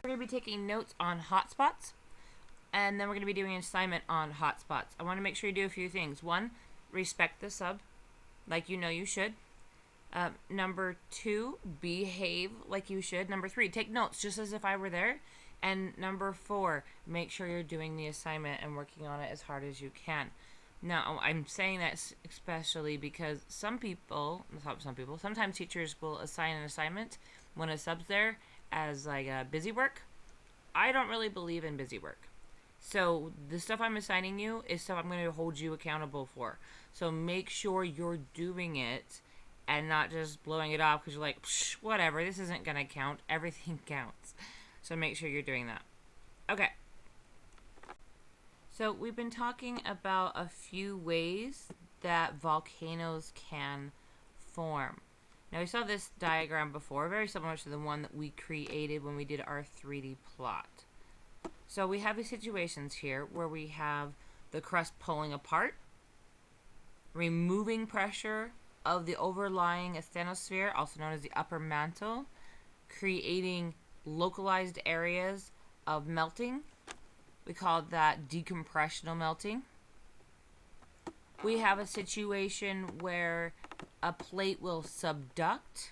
We're going to be taking notes on hotspots, and then we're going to be doing an assignment on hotspots. I want to make sure you do a few things. One, respect the sub, like you know you should. Number 2, behave like you should. Number 3, take notes just as if I were there. And number 4, make sure you're doing the assignment and working on it as hard as you can. Now, I'm saying that especially because sometimes teachers will assign an assignment when a sub's there as like a busy work. I don't really believe in busy work. So the stuff I'm assigning you is stuff I'm going to hold you accountable for. So make sure you're doing it and not just blowing it off because you're like, whatever, this isn't going to count. Everything counts. So make sure you're doing that. Okay. So we've been talking about a few ways that volcanoes can form. Now we saw this diagram before, very similar to the one that we created when we did our 3D plot. So we have these situations here where we have the crust pulling apart, removing pressure of the overlying asthenosphere, also known as the upper mantle, creating localized areas of melting. We call that decompressional melting. We have a situation where a plate will subduct.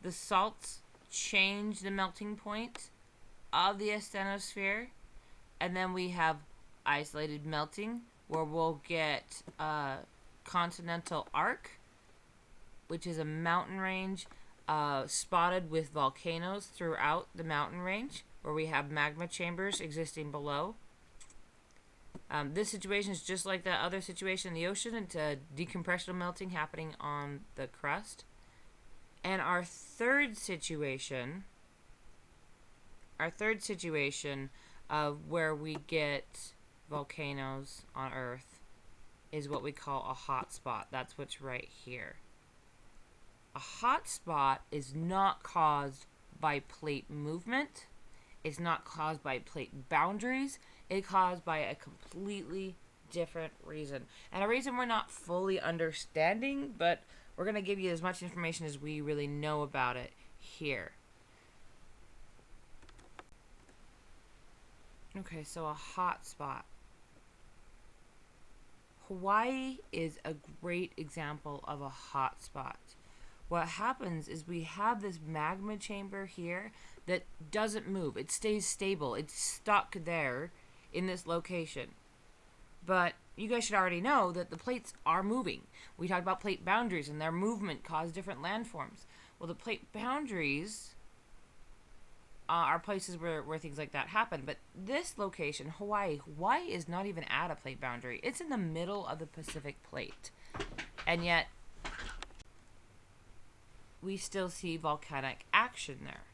The salts change the melting point of the asthenosphere. And then we have isolated melting, where we'll get a continental arc, which is a mountain range spotted with volcanoes throughout the mountain range, where we have magma chambers existing below. This situation is just like that other situation in the ocean. It's a decompressional melting happening on the crust. And our third situation where we get volcanoes on Earth is what we call a hot spot. That's what's right here. A hot spot is not caused by plate movement. It's not caused by plate boundaries. It's caused by a completely different reason. And a reason we're not fully understanding, but we're going to give you as much information as we really know about it here. Okay, so a hot spot. Hawaii is a great example of a hot spot. What happens is we have this magma chamber here that doesn't move. It stays stable. It's stuck there in this location. But you guys should already know that the plates are moving. We talked about plate boundaries and their movement cause different landforms. Well, the plate boundaries are places where things like that happen. But this location, Hawaii is not even at a plate boundary. It's in the middle of the Pacific plate. And yet we still see volcanic action there.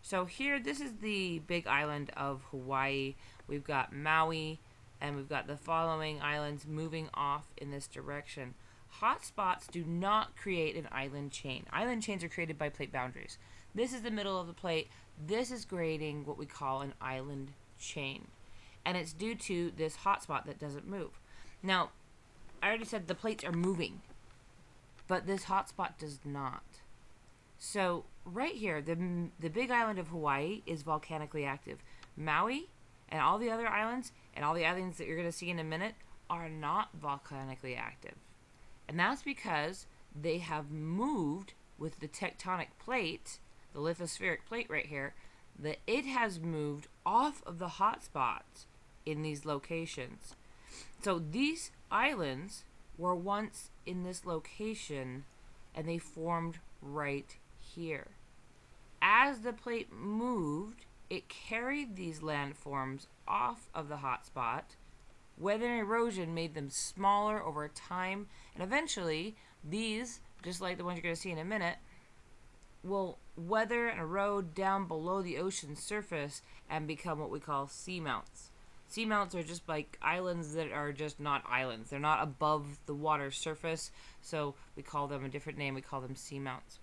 So here, this is the big island of Hawaii. We've got Maui, and we've got the following islands moving off in this direction. Hotspots do not create an island chain. Island chains are created by plate boundaries. This is the middle of the plate. This is creating what we call an island chain. And it's due to this hotspot that doesn't move. Now, I already said the plates are moving, but this hotspot does not. So right here, the big island of Hawaii is volcanically active. Maui and all the other islands and all the islands that you're going to see in a minute are not volcanically active. And that's because they have moved with the tectonic plate, the lithospheric plate right here, that it has moved off of the hotspots in these locations. So these islands were once in this location and they formed right here. As the plate moved, it carried these landforms off of the hotspot. Weather and erosion made them smaller over time, and eventually these, just like the ones you're going to see in a minute, will weather and erode down below the ocean surface and become what we call seamounts. Seamounts are just like islands that are just not islands. They're not above the water surface, so we call them a different name. We call them seamounts.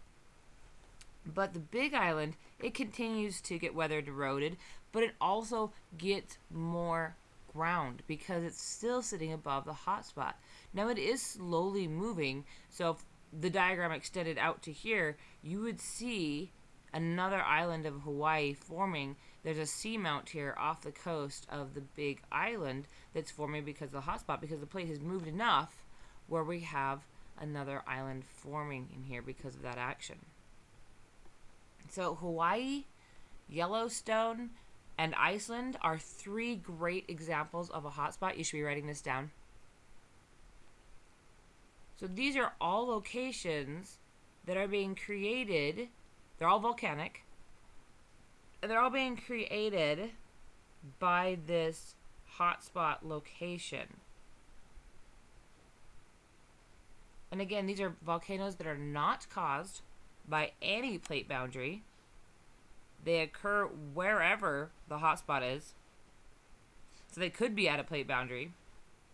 But the big island, it continues to get weathered, eroded, but it also gets more ground because it's still sitting above the hotspot. Now it is slowly moving, so if the diagram extended out to here, you would see another island of Hawaii forming, there's a seamount here off the coast of the big island that's forming because of the hotspot, because the plate has moved enough where we have another island forming in here because of that action. So Hawaii, Yellowstone, and Iceland are 3 great examples of a hotspot. You should be writing this down. So these are all locations that are being created. They're all volcanic. And they're all being created by this hotspot location. And again, these are volcanoes that are not caused by any plate boundary. They occur wherever the hotspot is. So they could be at a plate boundary.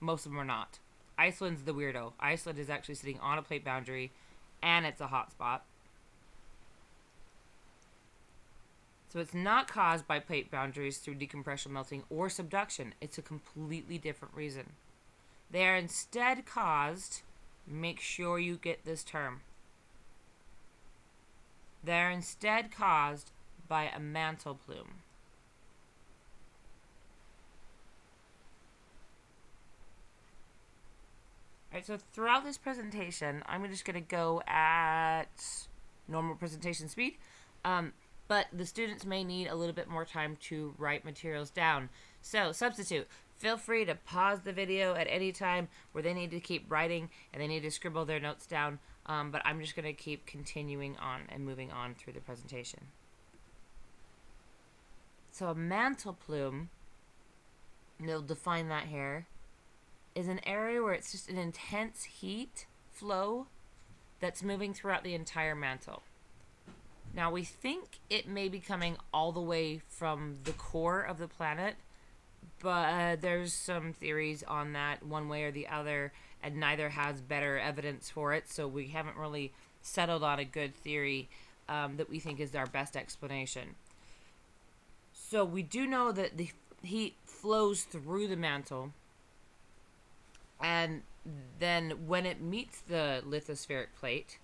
Most of them are not. Iceland's the weirdo. Iceland is actually sitting on a plate boundary, and it's a hotspot. So it's not caused by plate boundaries through decompression, melting, or subduction. It's a completely different reason. They are instead caused, make sure you get this term, they're instead caused by a mantle plume. Alright, so throughout this presentation, I'm just going to go at normal presentation speed. But the students may need a little bit more time to write materials down. So, substitute. Feel free to pause the video at any time where they need to keep writing and they need to scribble their notes down. But I'm just going to keep continuing on and moving on through the presentation. So a mantle plume, and they'll define that here, is an area where it's just an intense heat flow that's moving throughout the entire mantle. Now, we think it may be coming all the way from the core of the planet, but there's some theories on that one way or the other, and neither has better evidence for it, so we haven't really settled on a good theory that we think is our best explanation. So we do know that the heat flows through the mantle, and then when it meets the lithospheric plate,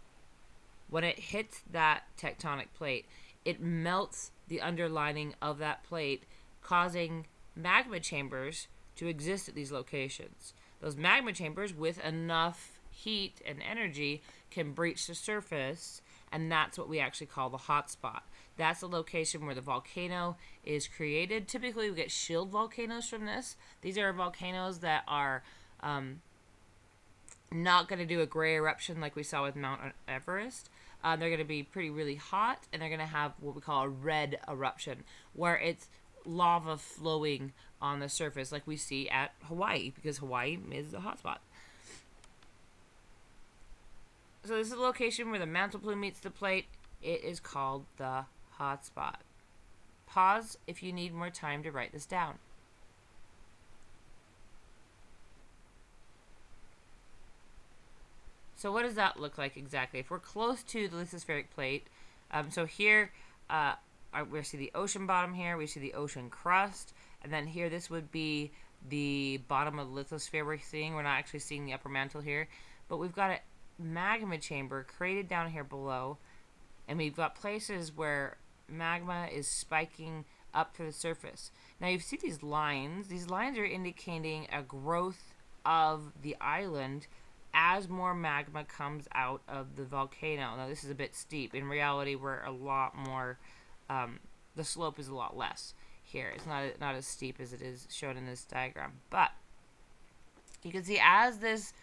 when it hits that tectonic plate, it melts the underlining of that plate, causing magma chambers to exist at these locations. Those magma chambers, with enough heat and energy, can breach the surface, and that's what we actually call the hotspot. That's the location where the volcano is created. Typically, we get shield volcanoes from this. These are volcanoes that are not going to do a gray eruption like we saw with Mount Everest. They're going to be really hot, and they're going to have what we call a red eruption, where it's lava flowing on the surface like we see at Hawaii, because Hawaii is a hotspot. So this is the location where the mantle plume meets the plate. It is called the hotspot. Pause if you need more time to write this down. So what does that look like exactly? If we're close to the lithospheric plate, so here we see the ocean bottom here, we see the ocean crust, and then here this would be the bottom of the lithosphere we're seeing. We're not actually seeing the upper mantle here, but we've got a magma chamber created down here below, and we've got places where magma is spiking up to the surface. Now you see these lines. These lines are indicating a growth of the island as more magma comes out of the volcano. Now this is a bit steep. In reality, we're a lot more, the slope is a lot less here. It's not as steep as it is shown in this diagram. But you can see as this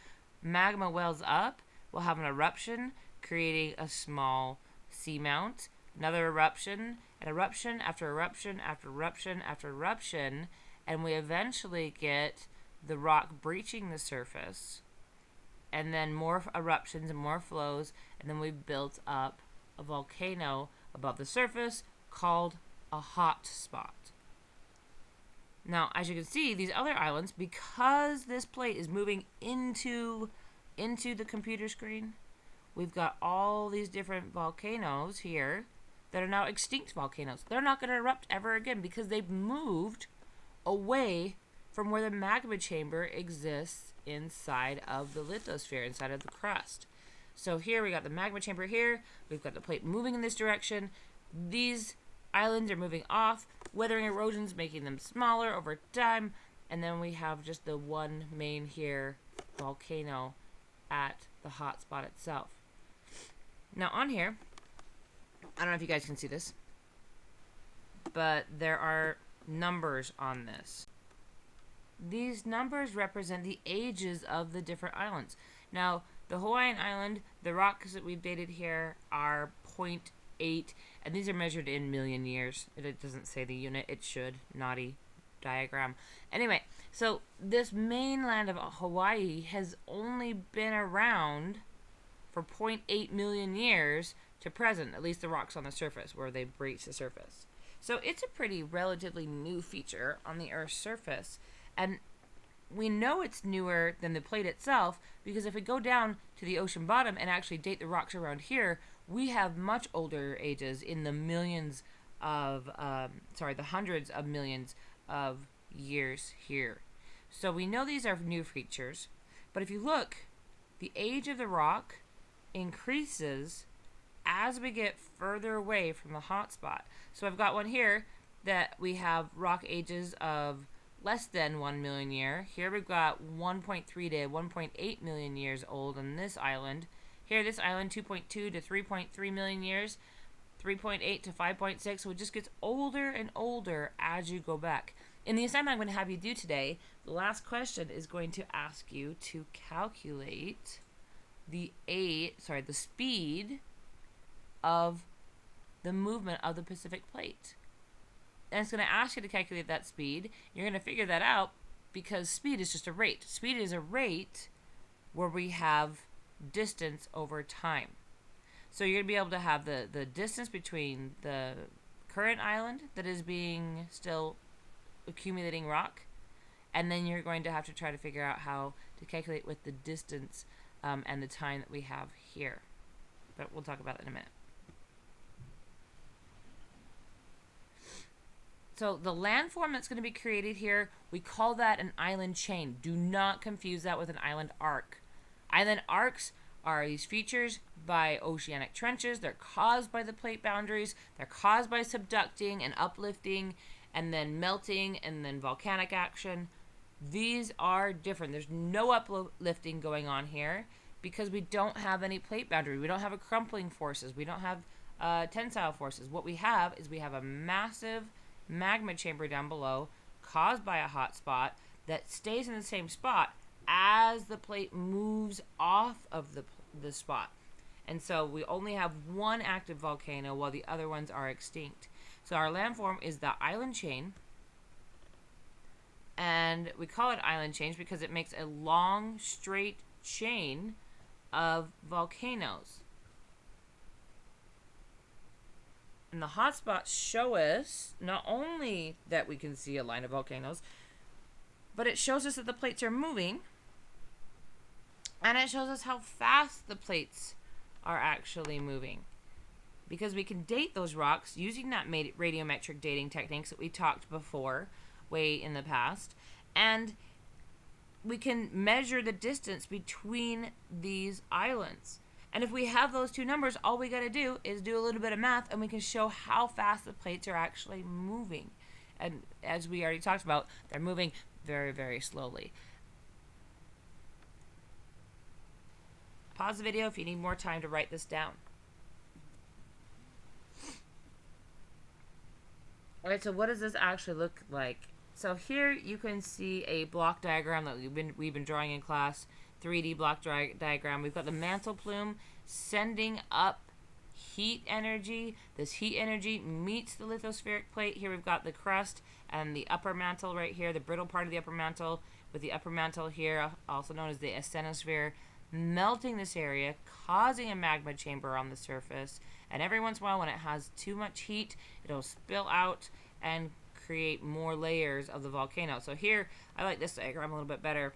magma wells up, we'll have an eruption, creating a small seamount, another eruption, an eruption after eruption after eruption after eruption, and we eventually get the rock breaching the surface, and then more eruptions and more flows, and then we've built up a volcano above the surface called a hot spot. Now, as you can see, these other islands, because this plate is moving into the computer screen, we've got all these different volcanoes here that are now extinct volcanoes. They're not going to erupt ever again because they've moved away from where the magma chamber exists inside of the lithosphere, inside of the crust. So here we got the magma chamber here. We've got the plate moving in this direction. These islands are moving off, weathering erosions making them smaller over time, and then we have just the one main here volcano at the hotspot itself. Now on here, I don't know if you guys can see this, but there are numbers on this. These numbers represent the ages of the different islands. Now, the Hawaiian island, the rocks that we've dated here are 0.8, and these are measured in million years. It doesn't say the unit. It should. Naughty diagram. Anyway, so this mainland of Hawaii has only been around for 0.8 million years to present, at least the rocks on the surface where they breach the surface. So it's a pretty relatively new feature on the Earth's surface. And we know it's newer than the plate itself because if we go down to the ocean bottom and actually date the rocks around here, we have much older ages in the millions of, the hundreds of millions of years here. So we know these are new features. But if you look, the age of the rock increases as we get further away from the hotspot. So I've got one here that we have rock ages of less than 1 million year. Here we've got 1.3 to 1.8 million years old on this island. Here, this island, 2.2 to 3.3 million years, 3.8 to 5.6. So it just gets older and older as you go back. In the assignment I'm going to have you do today, the last question is going to ask you to calculate the speed of the movement of the Pacific plate. And it's going to ask you to calculate that speed. You're going to figure that out because speed is just a rate. Speed is a rate where we have distance over time. So you're going to be able to have the distance between the current island that is being still accumulating rock, and then you're going to have to try to figure out how to calculate with the distance and the time that we have here. But we'll talk about that in a minute. So the landform that's going to be created here, we call that an island chain. Do not confuse that with an island arc. Island arcs are these features by oceanic trenches. They're caused by the plate boundaries. They're caused by subducting and uplifting and then melting and then volcanic action. These are different. There's no uplifting going on here because we don't have any plate boundary. We don't have a crumpling forces. We don't have tensile forces. What we have is we have a massive magma chamber down below caused by a hot spot that stays in the same spot as the plate moves off of the spot. And so we only have one active volcano while the other ones are extinct. So our landform is the island chain, and we call it island chains because it makes a long straight chain of volcanoes. And the hotspots show us not only that we can see a line of volcanoes, but it shows us that the plates are moving, and it shows us how fast the plates are actually moving. Because we can date those rocks using that radiometric dating techniques that we talked before, way in the past, and we can measure the distance between these islands. And if we have those two numbers, all we got to do is do a little bit of math and we can show how fast the plates are actually moving. And as we already talked about, they're moving very, very slowly. Pause the video if you need more time to write this down. Alright, so what does this actually look like? So here you can see a block diagram that we've been drawing in class. 3D block diagram. We've got the mantle plume sending up heat energy. This heat energy meets the lithospheric plate. Here we've got the crust and the upper mantle right here, the brittle part of the upper mantle, with the upper mantle here, also known as the asthenosphere, melting this area, causing a magma chamber on the surface. And every once in a while, when it has too much heat, it'll spill out and create more layers of the volcano. So here, I like this diagram a little bit better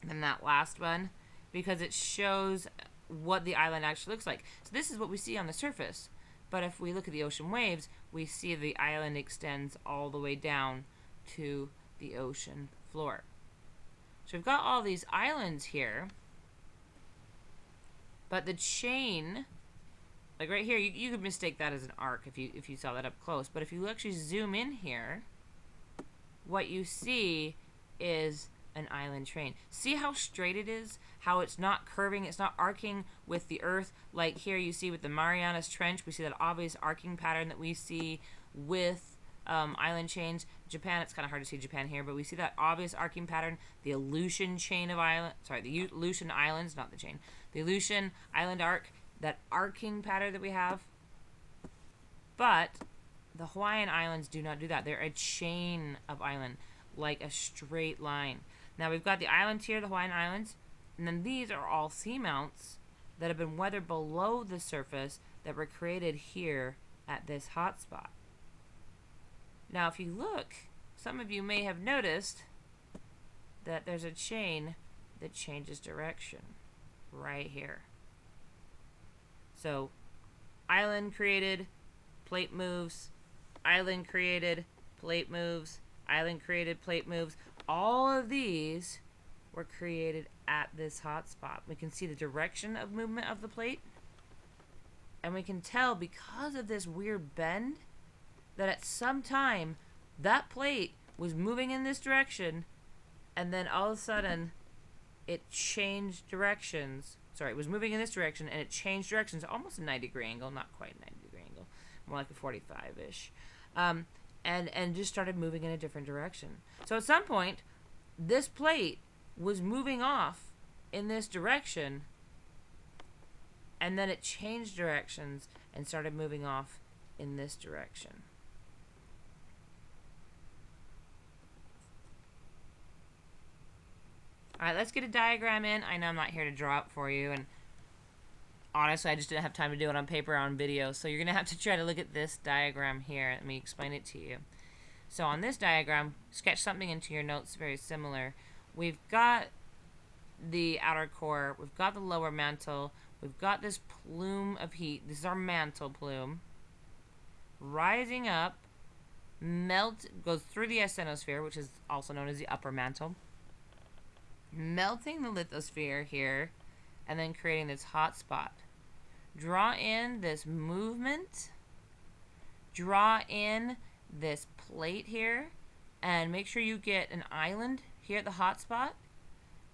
than that last one because it shows what the island actually looks like. So this is what we see on the surface, but if we look at the ocean waves, we see the island extends all the way down to the ocean floor. So we've got all these islands here, but the chain Like right here, you could mistake that as an arc if you saw that up close. But if you actually zoom in here, what you see is an island train. See how straight it is? How it's not curving, it's not arcing with the earth. Like here you see with the Marianas Trench, we see that obvious arcing pattern that we see with island chains. Japan, it's kind of hard to see Japan here, but we see that obvious arcing pattern. The Aleutian chain of island, sorry, the Aleutian Islands, not the chain. The Aleutian Island arc, that arcing pattern that we have. But the Hawaiian Islands do not do that. They're a chain of island, like a straight line. Now we've got the islands here, the Hawaiian Islands, and then these are all seamounts that have been weathered below the surface that were created here at this hotspot. Now if you look, some of you may have noticed that there's a chain that changes direction right here. So island created, plate moves, island created, plate moves, island created, plate moves. All of these were created at this hotspot. We can see the direction of movement of the plate, and we can tell because of this weird bend that at some time that plate was moving in this direction, and then all of a sudden it changed directions. Sorry, it was moving in this direction and it changed directions, almost a 90-degree angle, not quite a 90-degree angle, more like a 45-ish, and just started moving in a different direction. So at some point, this plate was moving off in this direction, and then it changed directions and started moving off in this direction. Alright, let's get a diagram in. I know I'm not here to draw up for you, and honestly, I just didn't have time to do it on paper or on video, so you're going to have to try to look at this diagram here. Let me explain it to you. So on this diagram, sketch something into your notes very similar. We've got the outer core, we've got the lower mantle, we've got this plume of heat. This is our mantle plume. Rising up, goes through the asthenosphere, which is also known as the upper mantle, melting the lithosphere here, and then creating this hot spot. Draw in this movement, draw in this plate here, and make sure you get an island here at the hot spot.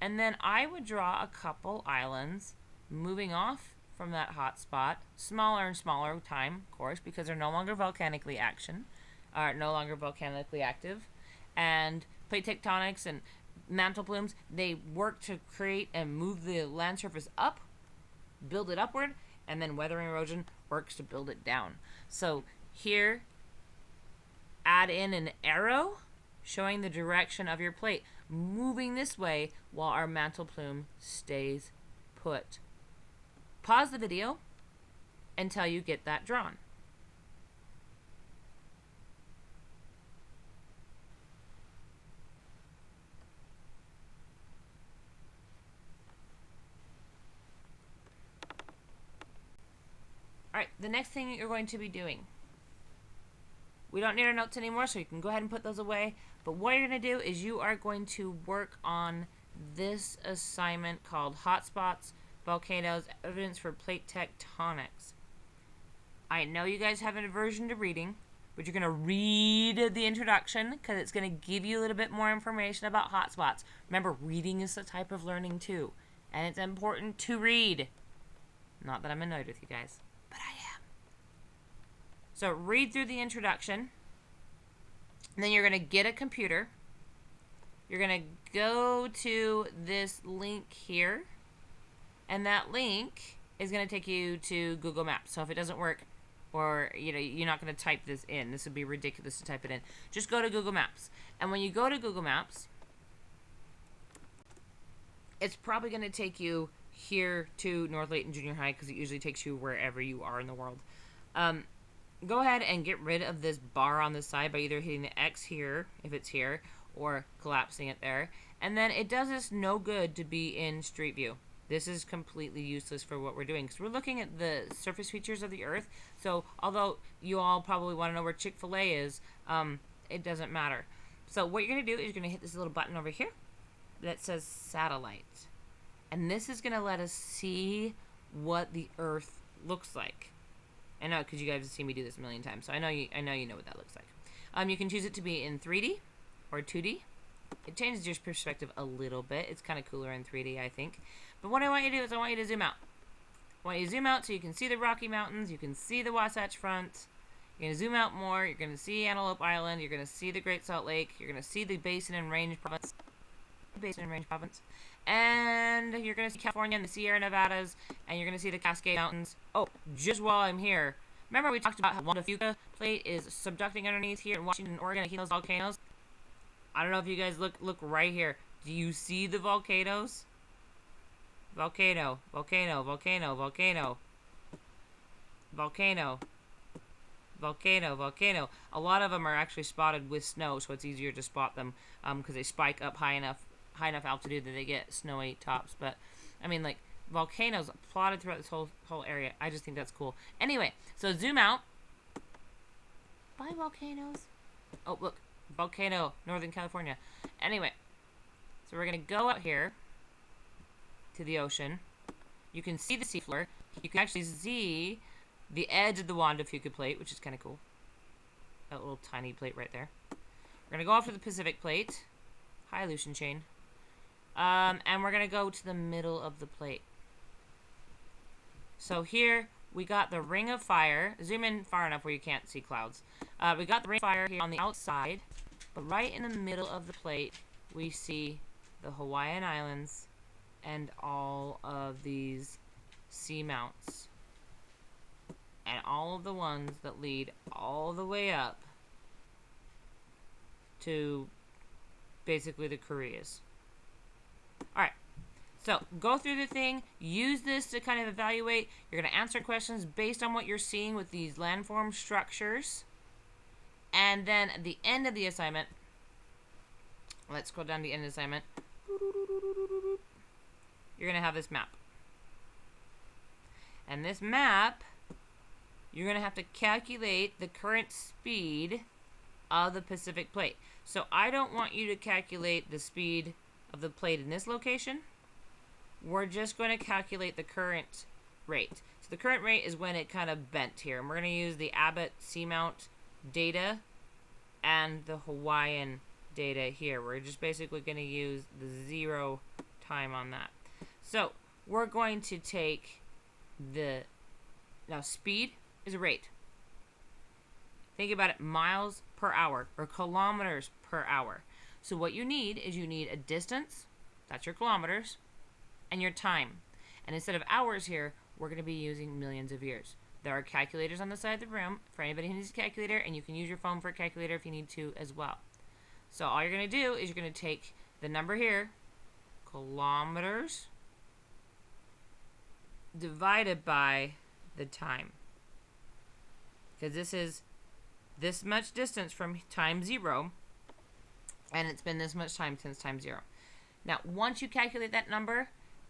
And then I would draw a couple islands moving off from that hot spot, smaller and smaller time, of course, because they're no longer volcanically active, and plate tectonics and mantle plumes, they work to create and move the land surface up, build it upward, and then weathering erosion works to build it down. So here, add in an arrow showing the direction of your plate, moving this way while our mantle plume stays put. Pause the video until you get that drawn. Alright, the next thing you're going to be doing. We don't need our notes anymore, so you can go ahead and put those away. But what you're going to do is you are going to work on this assignment called Hotspots, Volcanoes, Evidence for Plate Tectonics. I know you guys have an aversion to reading, but you're going to read the introduction because it's going to give you a little bit more information about hotspots. Remember, reading is a type of learning too, and it's important to read. Not that I'm annoyed with you guys, but I am. So read through the introduction, and then you're going to get a computer. You're going to go to this link here, and that link is going to take you to Google Maps. So if it doesn't work, or you're not going to type this in, this would be ridiculous to type it in, just go to Google Maps. And when you go to Google Maps, it's probably going to take you here to North Layton Junior High, because it usually takes you wherever you are in the world. Go ahead and get rid of this bar on the side by either hitting the X here, if it's here, or collapsing it there. And then it does us no good to be in Street View. This is completely useless for what we're doing, because we're looking at the surface features of the Earth. So although you all probably want to know where Chick-fil-A is, it doesn't matter. So what you're going to do is you're going to hit this little button over here that says Satellite. And this is going to let us see what the Earth looks like. I know, because you guys have seen me do this a million times, so I know you know what that looks like. You can choose it to be in 3D or 2D. It changes your perspective a little bit. It's kind of cooler in 3D, I think. But what I want you to do is I want you to zoom out. I want you to zoom out so you can see the Rocky Mountains, you can see the Wasatch Front. You're going to zoom out more, you're going to see Antelope Island, you're going to see the Great Salt Lake, you're going to see the Basin and Range Province. And you're going to see California and the Sierra Nevadas, and you're going to see the Cascade Mountains. Oh, just while I'm here, remember we talked about how Wanda Fuca plate is subducting underneath here in Washington, Oregon, and those volcanoes? I don't know if you guys look right here. Do you see the volcanoes? Volcano, volcano, volcano, volcano. Volcano. Volcano, volcano. A lot of them are actually spotted with snow, so it's easier to spot them because they spike up high enough altitude that they get snowy tops. But I mean, like, volcanoes plotted throughout this whole area. I just think that's cool. Anyway, so zoom out. Bye, volcanoes. Oh, look, volcano, Northern California. Anyway, so we're gonna go out here to the ocean. You can see the seafloor. You can actually see the edge of the Wanda Fuca plate, which is kind of cool. That little tiny plate right there. We're going to go off to the Pacific plate. Hi, Aleutian chain. And we're going to go to the middle of the plate. So here, we got the Ring of Fire. Zoom in far enough where you can't see clouds. We got the Ring of Fire here on the outside. But right in the middle of the plate, we see the Hawaiian Islands and all of these seamounts. And all of the ones that lead all the way up to basically the Koreas. Alright, so go through the thing, use this to kind of evaluate. You're going to answer questions based on what you're seeing with these landform structures. And then at the end of the assignment, let's scroll down to the end of the assignment. You're going to have this map. And this map, you're going to have to calculate the current speed of the Pacific plate. So I don't want you to calculate the speed of the plate in this location. We're just going to calculate the current rate. So the current rate is when it kind of bent here. And we're going to use the Abbott seamount data and the Hawaiian data here. We're just basically going to use the 0 time on that. So we're going to take now speed is a rate. Think about it, miles per hour or kilometers per hour. So what you need is you need a distance, that's your kilometers, and your time. And instead of hours here, we're going to be using millions of years. There are calculators on the side of the room for anybody who needs a calculator, and you can use your phone for a calculator if you need to as well. So all you're going to do is you're going to take the number here, kilometers, divided by the time. Because this is this much distance from time 0, and it's been this much time since time 0. Now, once you calculate that number,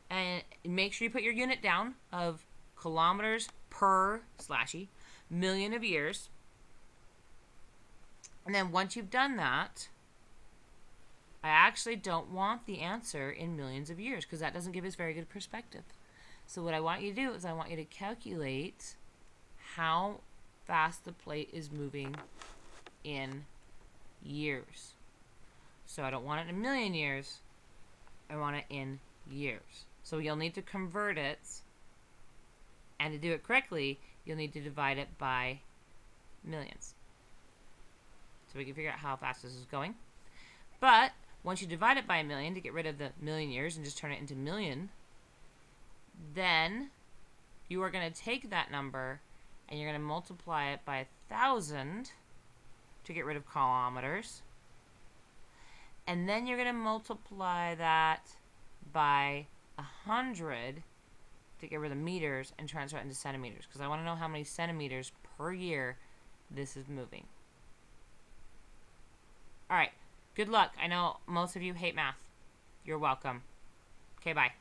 and make sure you put your unit down of kilometers per million of years. And then once you've done that, I actually don't want the answer in millions of years because that doesn't give us very good perspective. So what I want you to do is I want you to calculate how fast the plate is moving in years. So I don't want it in a million years. I want it in years. So you'll need to convert it, and to do it correctly, you'll need to divide it by millions. So we can figure out how fast this is going. But once you divide it by a million to get rid of the million years and just turn it into million, then you are going to take that number and you're going to multiply it by 1,000 to get rid of kilometers. And then you're going to multiply that by 100 to get rid of meters and transfer it into centimeters, because I want to know how many centimeters per year this is moving. Alright, good luck. I know most of you hate math. You're welcome. Okay, bye.